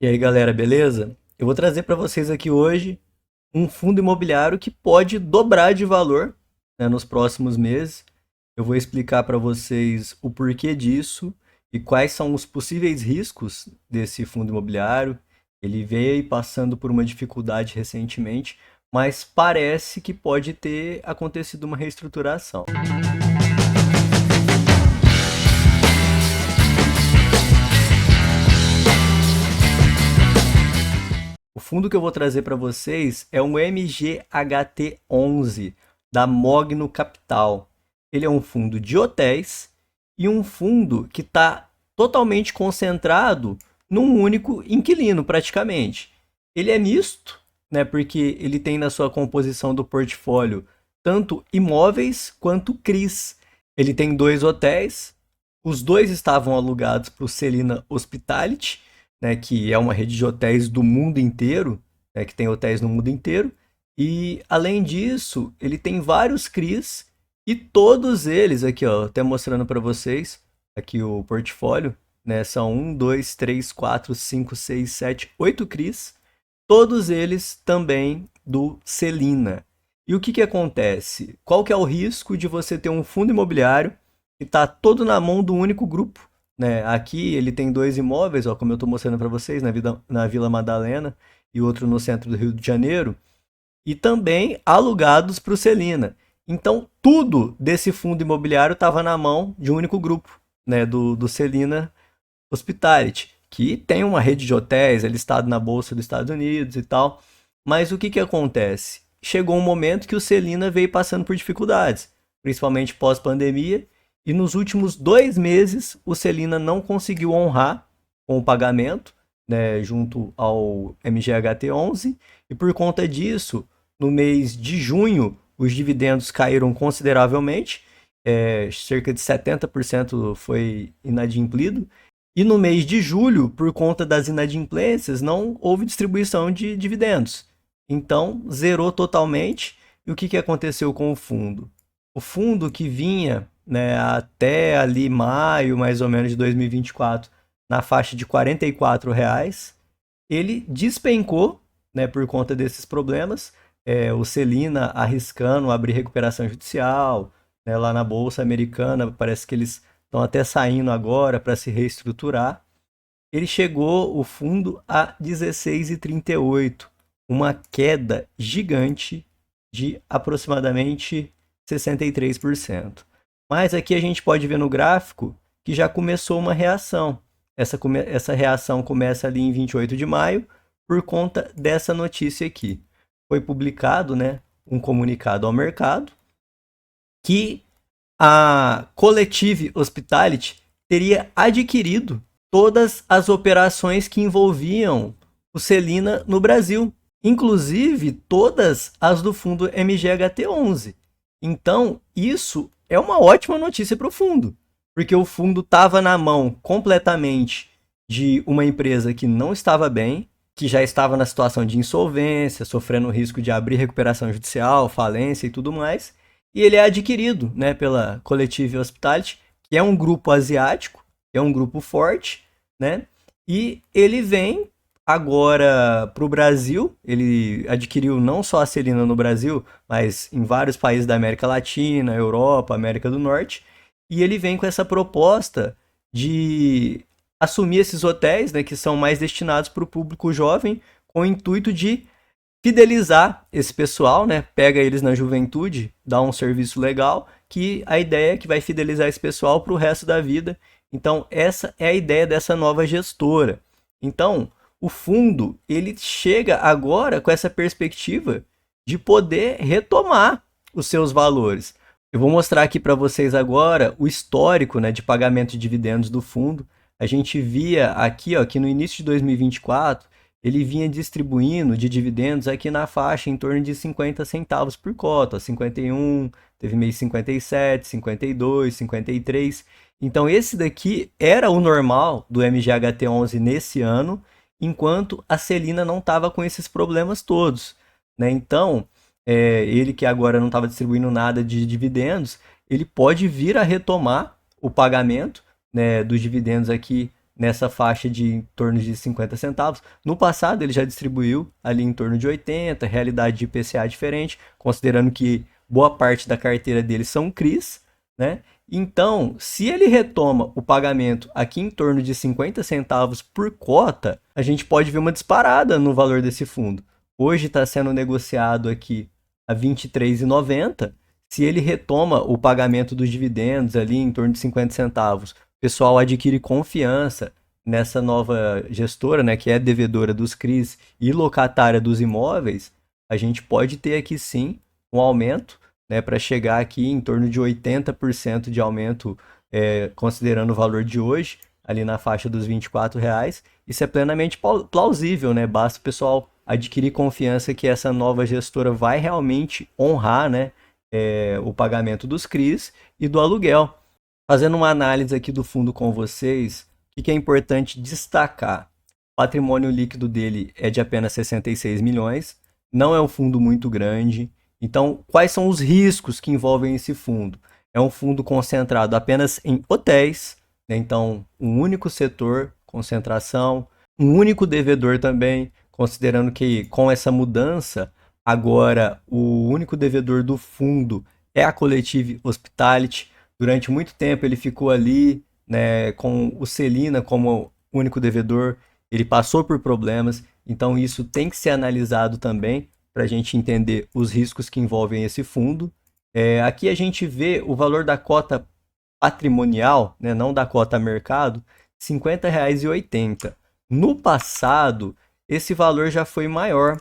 E aí, galera, beleza? Eu vou trazer para vocês aqui hoje um fundo imobiliário que pode dobrar de valor, né, nos próximos meses. Eu vou explicar para vocês o porquê disso e quais são os possíveis riscos desse fundo imobiliário. Ele veio passando por uma dificuldade recentemente, mas parece que pode ter acontecido uma reestruturação. O fundo que eu vou trazer para vocês é um MGHT11 da Mogno Capital. Ele é um fundo de hotéis e um fundo que está totalmente concentrado num único inquilino, praticamente. Ele é misto, né, porque ele tem na sua composição do portfólio tanto imóveis quanto CRIs. Ele tem dois hotéis, os dois estavam alugados para o Celina Hospitality, né, que é uma rede de hotéis do mundo inteiro, né, que tem hotéis no mundo inteiro. E além disso, ele tem vários CRIs e todos eles aqui, ó, até mostrando para vocês aqui o portfólio, né, são um, 2, 3, 4, 5, 6, 7, 8 CRIs, todos eles também do Celina. E o que que acontece? Qual que é o risco de você ter um fundo imobiliário que está todo na mão do único grupo? Né? Aqui ele tem dois imóveis, ó, como eu estou mostrando para vocês, na Vila Madalena e outro no centro do Rio de Janeiro, e também alugados para o Celina. Então, tudo desse fundo imobiliário estava na mão de um único grupo, né, do Celina Hospitality, que tem uma rede de hotéis, é listado na Bolsa dos Estados Unidos e tal. Mas o que, que acontece? Chegou um momento que o Celina veio passando por dificuldades, principalmente pós-pandemia, e nos últimos 2 meses o Celina não conseguiu honrar com o pagamento, né, junto ao MGHT11, e por conta disso, no mês de junho, os dividendos caíram consideravelmente, cerca de 70% foi inadimplido, e no mês de julho, por conta das inadimplências, não houve distribuição de dividendos. Então, zerou totalmente. E o que, que aconteceu com o fundo? O fundo que vinha, né, até ali maio, mais ou menos, de 2024, na faixa de R$ 44, ele despencou, né, por conta desses problemas. O Celina arriscando abrir recuperação judicial, né, lá na Bolsa Americana, parece que eles estão até saindo agora para se reestruturar. Ele chegou, o fundo, a 16,38, uma queda gigante de aproximadamente 63%. Mas aqui a gente pode ver no gráfico que já começou uma reação. Essa reação começa ali em 28 de maio por conta dessa notícia aqui. Foi publicado, né, um comunicado ao mercado que a Collective Hospitality teria adquirido todas as operações que envolviam o Celina no Brasil, inclusive todas as do fundo MGHT11. Então, isso é uma ótima notícia para o fundo, porque o fundo estava na mão completamente de uma empresa que não estava bem, que já estava na situação de insolvência, sofrendo o risco de abrir recuperação judicial, falência e tudo mais, e ele é adquirido, né, pela Collective Hospitality, que é um grupo asiático, é um grupo forte, né, e ele vem agora para o Brasil. Ele adquiriu não só a Celina no Brasil, mas em vários países da América Latina, Europa, América do Norte, e ele vem com essa proposta de assumir esses hotéis, né, que são mais destinados para o público jovem, com o intuito de fidelizar esse pessoal, né? Pega eles na juventude, dá um serviço legal, que a ideia é que vai fidelizar esse pessoal para o resto da vida. Então, essa é a ideia dessa nova gestora. Então, o fundo, ele chega agora com essa perspectiva de poder retomar os seus valores. Eu vou mostrar aqui para vocês agora o histórico, né, de pagamento de dividendos do fundo. A gente via aqui, ó, que no início de 2024 ele vinha distribuindo de dividendos aqui na faixa em torno de 50 centavos por cota, 51, teve mês 57, 52, 53. Então esse daqui era o normal do MGHT11 nesse ano, enquanto a Celina não estava com esses problemas todos, né? Então, ele que agora não estava distribuindo nada de dividendos, ele pode vir a retomar o pagamento, né, dos dividendos aqui nessa faixa de em torno de 50 centavos. No passado ele já distribuiu ali em torno de 80, realidade de IPCA diferente, considerando que boa parte da carteira dele são CRIs, né? Então, se ele retoma o pagamento aqui em torno de 50 centavos por cota, a gente pode ver uma disparada no valor desse fundo. Hoje está sendo negociado aqui a R$ 23,90. Se ele retoma o pagamento dos dividendos ali em torno de 50 centavos, o pessoal adquire confiança nessa nova gestora, né, que é devedora dos CRIs e locatária dos imóveis, a gente pode ter aqui sim um aumento, né, para chegar aqui em torno de 80% de aumento, considerando o valor de hoje, ali na faixa dos R$ 24. Isso é plenamente plausível, né? Basta o pessoal adquirir confiança que essa nova gestora vai realmente honrar, né, o pagamento dos CRIs e do aluguel. Fazendo uma análise aqui do fundo com vocês, o que é importante destacar? O patrimônio líquido dele é de apenas 66 milhões, não é um fundo muito grande. Então, quais são os riscos que envolvem esse fundo? É um fundo concentrado apenas em hotéis, né? Então, um único setor, concentração, um único devedor também, considerando que com essa mudança, agora o único devedor do fundo é a Collective Hospitality. Durante muito tempo ele ficou ali, né, com o Celina como único devedor, ele passou por problemas, então isso tem que ser analisado também para a gente entender os riscos que envolvem esse fundo. Aqui a gente vê o valor da cota patrimonial, né, não da cota mercado, R$ 50,80. No passado, esse valor já foi maior.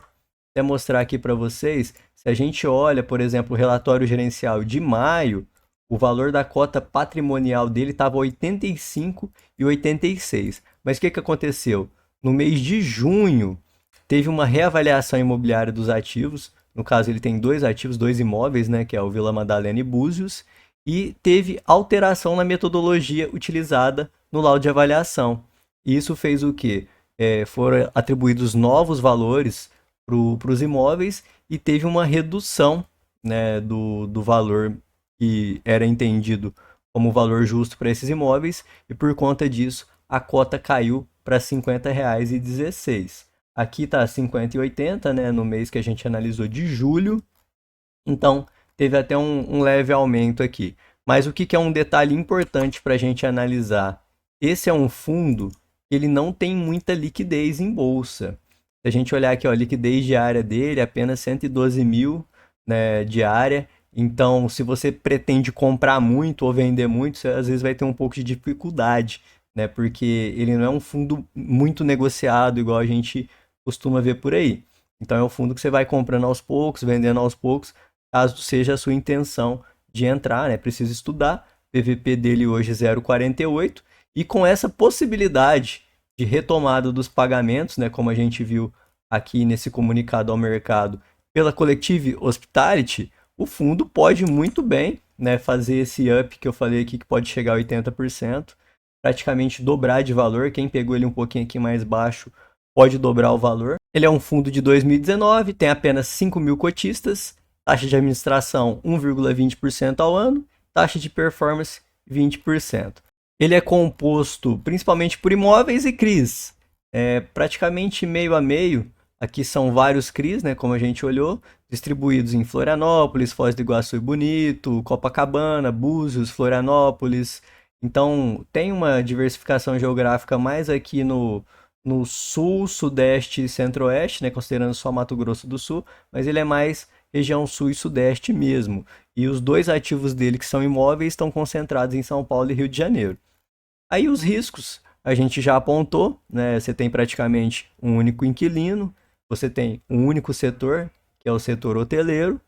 Vou mostrar aqui para vocês, se a gente olha, por exemplo, o relatório gerencial de maio, o valor da cota patrimonial dele estava 85,86. Mas o que aconteceu? No mês de junho, teve uma reavaliação imobiliária dos ativos. No caso, ele tem dois ativos, dois imóveis, né, que é o Vila Madalena e Búzios, e teve alteração na metodologia utilizada no laudo de avaliação. E isso fez o quê? Foram atribuídos novos valores para os imóveis e teve uma redução, né, do valor que era entendido como valor justo para esses imóveis, e por conta disso a cota caiu para R$ 50,16. Aqui está 50,80, né, no mês que a gente analisou de julho, então teve até um leve aumento aqui. Mas o que é um detalhe importante para a gente analisar? Esse é um fundo que ele não tem muita liquidez em bolsa. Se a gente olhar aqui, ó, a liquidez diária dele é apenas 112 mil, né, diária. Então, se você pretende comprar muito ou vender muito, você às vezes vai ter um pouco de dificuldade, né? Porque ele não é um fundo muito negociado, igual a gente costuma ver por aí. Então, é um fundo que você vai comprando aos poucos, vendendo aos poucos, caso seja a sua intenção de entrar, né? Precisa estudar. PVP dele hoje é 0,48. E com essa possibilidade de retomada dos pagamentos, né? Como a gente viu aqui nesse comunicado ao mercado pela Collective Hospitality, o fundo pode muito bem, né, fazer esse up que eu falei aqui, que pode chegar a 80%, praticamente dobrar de valor. Quem pegou ele um pouquinho aqui mais baixo pode dobrar o valor. Ele é um fundo de 2019, tem apenas 5 mil cotistas, taxa de administração 1,20% ao ano, taxa de performance 20%. Ele é composto principalmente por imóveis e CRIs, praticamente meio a meio. Aqui são vários CRIs, né, como a gente olhou, distribuídos em Florianópolis, Foz do Iguaçu e Bonito, Copacabana, Búzios, Florianópolis. Então tem uma diversificação geográfica mais aqui no sul, sudeste e centro-oeste, né, considerando só Mato Grosso do Sul, mas ele é mais região sul e sudeste mesmo. E os dois ativos dele, que são imóveis, estão concentrados em São Paulo e Rio de Janeiro. Aí os riscos a gente já apontou, né? Você tem praticamente um único inquilino, você tem um único setor, que é o setor hoteleiro,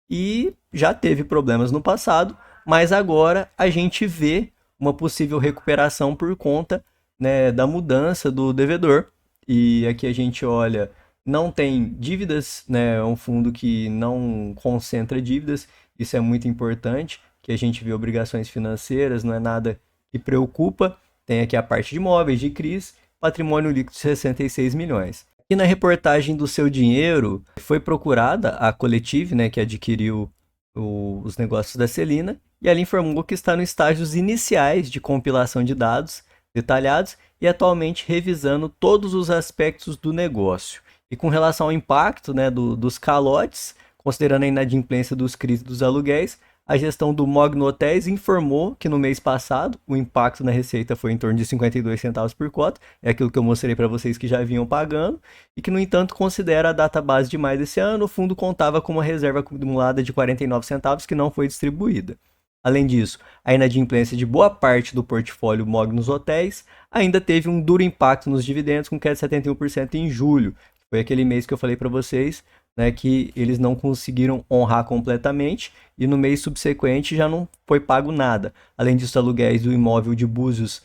e já teve problemas no passado, mas agora a gente vê uma possível recuperação por conta, né, da mudança do devedor. E aqui a gente olha, não tem dívidas, né? É um fundo que não concentra dívidas, isso é muito importante, que a gente vê obrigações financeiras, não é nada que preocupa. Tem aqui a parte de imóveis, de CRIs, patrimônio líquido de 66 milhões. E na reportagem do Seu Dinheiro, foi procurada a Collective, né, que adquiriu os negócios da Celina, e ela informou que está nos estágios iniciais de compilação de dados, detalhados e atualmente revisando todos os aspectos do negócio. E com relação ao impacto, né, dos calotes, considerando a inadimplência dos CRIs e dos aluguéis, a gestão do Mogno Hotéis informou que no mês passado o impacto na receita foi em torno de 52 centavos por cota, é aquilo que eu mostrei para vocês que já vinham pagando, e que no entanto considera a data base de maio desse ano, o fundo contava com uma reserva acumulada de 49 centavos que não foi distribuída. Além disso, a inadimplência de boa parte do portfólio MOG nos hotéis ainda teve um duro impacto nos dividendos, com queda de 71% em julho. Foi aquele mês que eu falei para vocês, né, que eles não conseguiram honrar completamente e no mês subsequente já não foi pago nada. Além disso, aluguéis do imóvel de Búzios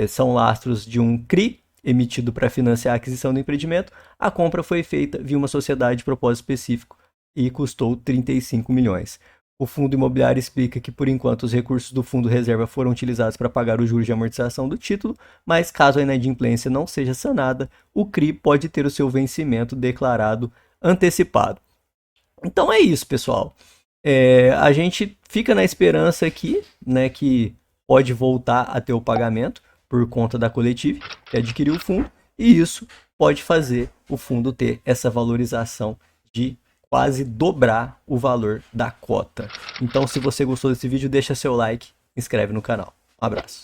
são lastros de um CRI emitido para financiar a aquisição do empreendimento. A compra foi feita via uma sociedade de propósito específico e custou 35 milhões. O fundo imobiliário explica que, por enquanto, os recursos do fundo reserva foram utilizados para pagar os juros de amortização do título, mas caso a inadimplência não seja sanada, o CRI pode ter o seu vencimento declarado antecipado. Então é isso, pessoal. A gente fica na esperança aqui, né, que pode voltar a ter o pagamento por conta da coletiva que adquiriu o fundo, e isso pode fazer o fundo ter essa valorização de quase dobrar o valor da cota. Então, se você gostou desse vídeo, deixa seu like, inscreve no canal. Um abraço.